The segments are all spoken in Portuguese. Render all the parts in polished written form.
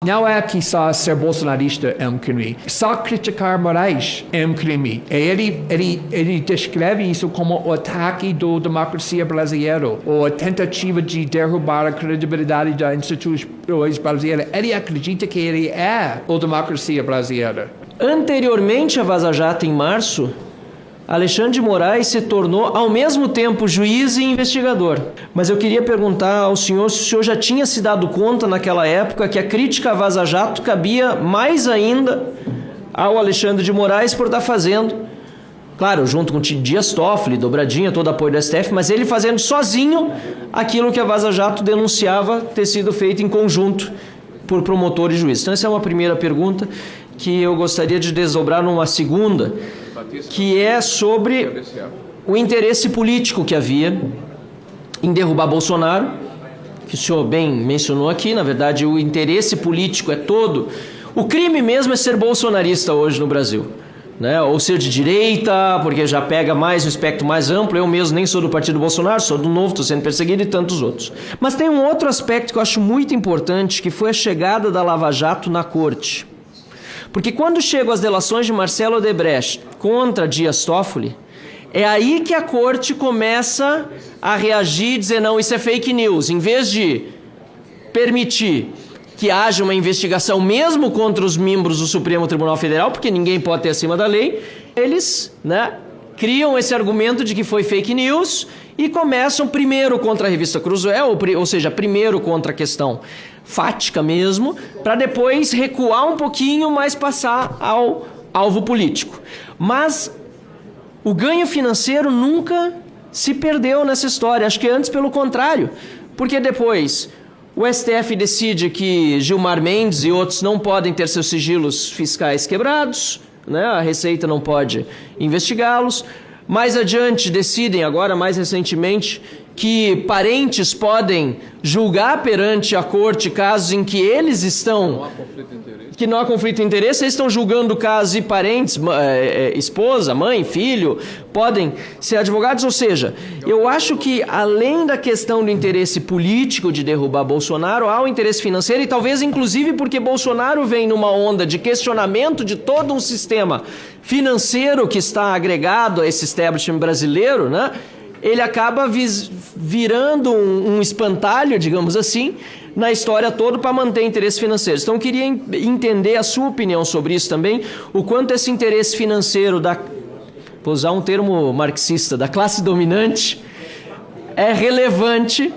Não é que só ser bolsonarista é um crime. Só criticar Moraes é um crime. Ele descreve isso como o ataque da democracia brasileira, ou a tentativa de derrubar a credibilidade das instituições brasileiras. Ele acredita que ele é a democracia brasileira. Anteriormente à Vaza Jato, em março, Alexandre de Moraes se tornou, ao mesmo tempo, juiz e investigador. Mas eu queria perguntar ao senhor se o senhor já tinha se dado conta, naquela época, que a crítica à Vaza Jato cabia mais ainda ao Alexandre de Moraes por estar fazendo, claro, junto com o Dias Toffoli, Dobradinha, todo apoio do STF, mas ele fazendo sozinho aquilo que a Vaza Jato denunciava ter sido feito em conjunto por promotor e juiz. Então, essa é uma primeira pergunta que eu gostaria de desdobrar numa segunda, que é sobre o interesse político que havia em derrubar Bolsonaro, que o senhor bem mencionou aqui. Na verdade, o interesse político é todo. O crime mesmo é ser bolsonarista hoje no Brasil, né? Ou ser de direita, porque já pega mais um espectro mais amplo. Eu mesmo nem sou do partido Bolsonaro, sou do Novo, estou sendo perseguido, e tantos outros. Mas tem um outro aspecto que eu acho muito importante, que foi a chegada da Lava Jato na corte. Porque quando chegam as delações de Marcelo Odebrecht contra Dias Toffoli, é aí que a corte começa a reagir e dizer, não, isso é fake news. Em vez de permitir que haja uma investigação mesmo contra os membros do Supremo Tribunal Federal, porque ninguém pode ter acima da lei, eles, criam esse argumento de que foi fake news e começam primeiro contra a revista Cruzoé, ou seja, primeiro contra a questão fática mesmo, para depois recuar um pouquinho, mas passar ao alvo político. Mas o ganho financeiro nunca se perdeu nessa história, acho que antes pelo contrário, porque depois o STF decide que Gilmar Mendes e outros não podem ter seus sigilos fiscais quebrados, a Receita não pode investigá-los. Mais adiante decidem, agora mais recentemente, que parentes podem julgar perante a corte casos em que eles estão... Não há conflito de interesse. Que não há conflito de interesse, eles estão julgando casos e parentes, esposa, mãe, filho, podem ser advogados. Ou seja, eu acho que além da questão do interesse político de derrubar Bolsonaro, há o interesse financeiro, e talvez inclusive porque Bolsonaro vem numa onda de questionamento de todo um sistema financeiro que está agregado a esse establishment brasileiro, ele acaba virando um espantalho, digamos assim, na história toda para manter interesses financeiros. Então eu queria entender a sua opinião sobre isso também, o quanto esse interesse financeiro vou usar um termo marxista, da classe dominante, é relevante,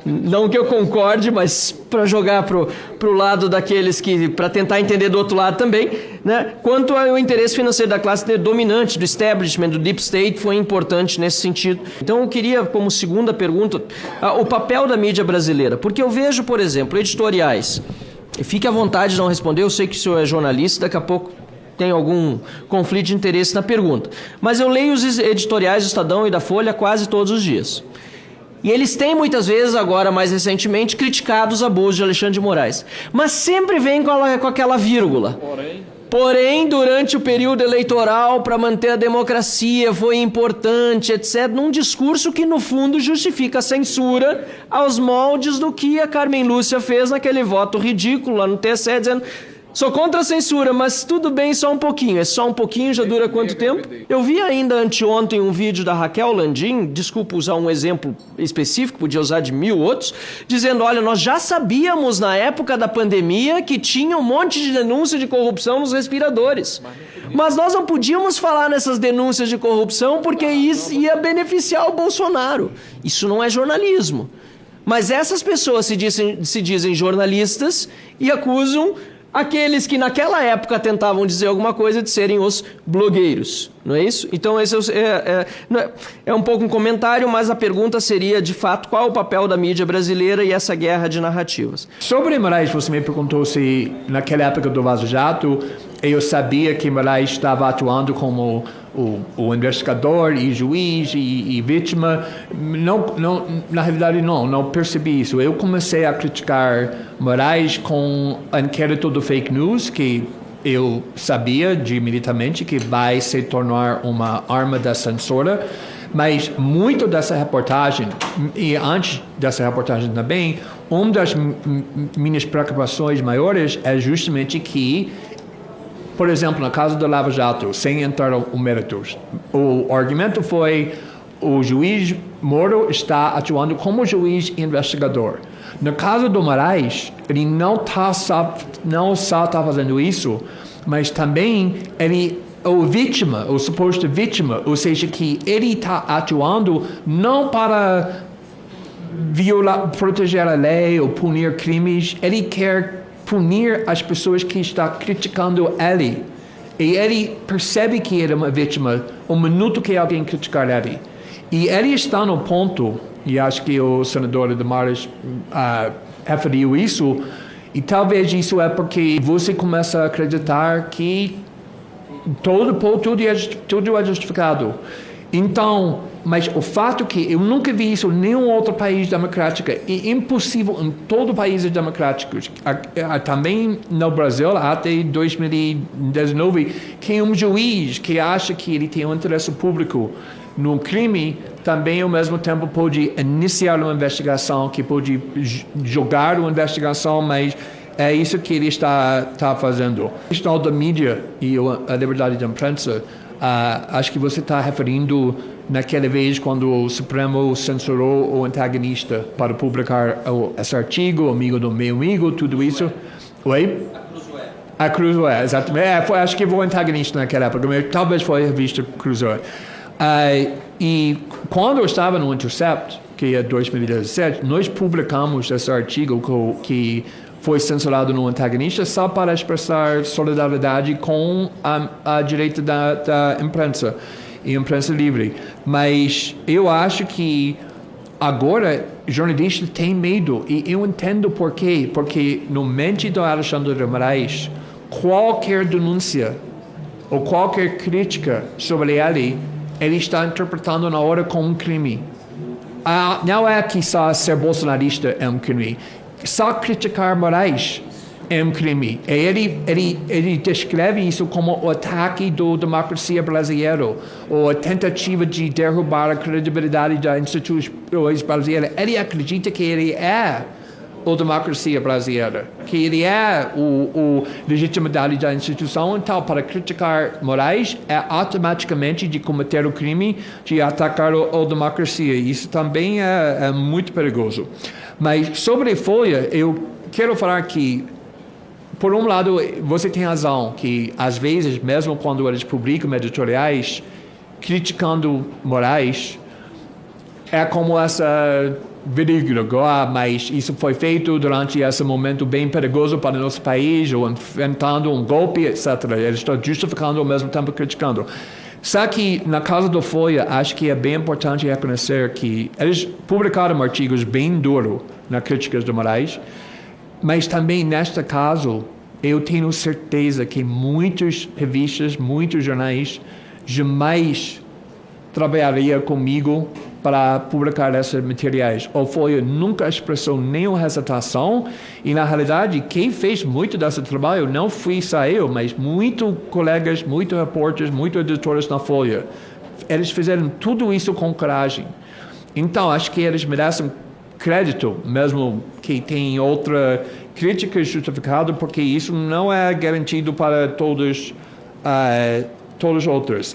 não que eu concorde, mas para jogar pro lado daqueles que, para tentar entender do outro lado também, quanto ao interesse financeiro da classe dominante, do establishment, do deep state, foi importante nesse sentido. Então eu queria, como segunda pergunta, o papel da mídia brasileira, porque eu vejo, por exemplo, editoriais, e fique à vontade de não responder, eu sei que o senhor é jornalista, daqui a pouco tem algum conflito de interesse na pergunta, mas eu leio os editoriais do Estadão e da Folha quase todos os dias. E eles têm muitas vezes, agora mais recentemente, criticado os abusos de Alexandre de Moraes. Mas sempre vem com aquela vírgula. Porém, durante o período eleitoral, para manter a democracia, foi importante, etc. Num discurso que, no fundo, justifica a censura aos moldes do que a Carmen Lúcia fez naquele voto ridículo lá no TSE, dizendo... Sou contra a censura, mas tudo bem, só um pouquinho. É só um pouquinho, já dura quanto tempo? Eu vi ainda anteontem um vídeo da Raquel Landim, desculpa usar um exemplo específico, podia usar de 1000 outros, dizendo, olha, nós já sabíamos na época da pandemia que tinha um monte de denúncia de corrupção nos respiradores. Mas nós não podíamos falar nessas denúncias de corrupção porque isso ia beneficiar o Bolsonaro. Isso não é jornalismo. Mas essas pessoas se dizem jornalistas e acusam aqueles que naquela época tentavam dizer alguma coisa de serem os blogueiros, não é isso? Então esse é um pouco um comentário, mas a pergunta seria, de fato, qual o papel da mídia brasileira e essa guerra de narrativas? Sobre Moraes, você me perguntou se naquela época do Vaza Jato eu sabia que Moraes estava atuando como o investigador e juiz e vítima. Não, na realidade não percebi isso. Eu comecei a criticar Moraes com o inquérito do fake news, que eu sabia de militarmente que vai se tornar uma arma da censura. Mas muito dessa reportagem, e antes dessa reportagem também, uma das minhas preocupações maiores é justamente que, por exemplo, no caso do Lava Jato, sem entrar no méritos, o argumento foi o juiz Moro está atuando como juiz investigador. No caso do Moraes, ele não só está fazendo isso, mas também o suposto vítima, ou seja, que ele está atuando não para proteger a lei ou punir crimes, ele quer punir as pessoas que estão criticando ele. E ele percebe que ele é uma vítima o minuto que alguém criticar ele. E ele está no ponto, e acho que o senador Damares referiu isso, e talvez isso é porque você começa a acreditar que tudo é justificado. Então, mas o fato que eu nunca vi isso em nenhum outro país democrático, e impossível em todo país democráticos, também no Brasil, até 2019, que um juiz que acha que ele tem um interesse público no crime, também ao mesmo tempo pode iniciar uma investigação, que pode jogar uma investigação, mas é isso que ele está fazendo. A questão da mídia e a liberdade de imprensa, acho que você está referindo naquela vez quando o Supremo censurou o antagonista para publicar esse artigo, amigo do meu amigo, tudo isso. Oi? A Cruzoé, exatamente. Acho que foi o antagonista naquela época, mas talvez foi a revista Cruzoé. E quando eu estava no Intercept, que é 2017, nós publicamos esse artigo que foi censurado no antagonista só para expressar solidariedade com a direita da imprensa e imprensa livre. Mas eu acho que agora jornalistas têm medo, e eu entendo por quê. Porque no mente do Alexandre de Moraes, qualquer denúncia ou qualquer crítica sobre ele está interpretando na hora como um crime. Não é que só ser bolsonarista é um crime. Só criticar Moraes é um crime. Ele descreve isso como o ataque da democracia brasileira, ou a tentativa de derrubar a credibilidade das instituições brasileiras. Ele acredita que ele é a democracia brasileira, que ele é a legitimidade da instituição. Então, para criticar Moraes é automaticamente de cometer o crime de atacar a democracia. Isso também é muito perigoso. Mas sobre a Folha, eu quero falar que, por um lado, você tem razão, que às vezes, mesmo quando eles publicam editoriais criticando Moraes, é como essa verídico, mas isso foi feito durante esse momento bem perigoso para o nosso país, ou enfrentando um golpe, etc. Eles estão justificando ao mesmo tempo criticando. Só que, na causa do Folha, acho que é bem importante reconhecer que eles publicaram artigos bem duros nas críticas de Moraes, mas também, neste caso, eu tenho certeza que muitas revistas, muitos jornais jamais trabalharia comigo para publicar esses materiais. O Folha nunca expressou nenhuma hesitação, e na realidade quem fez muito desse trabalho não fui só eu, mas muitos colegas, muitos repórteres, muitos editores na Folha. Eles fizeram tudo isso com coragem. Então acho que eles merecem crédito, mesmo que tem outra crítica justificada, porque isso não é garantido para todos os outros.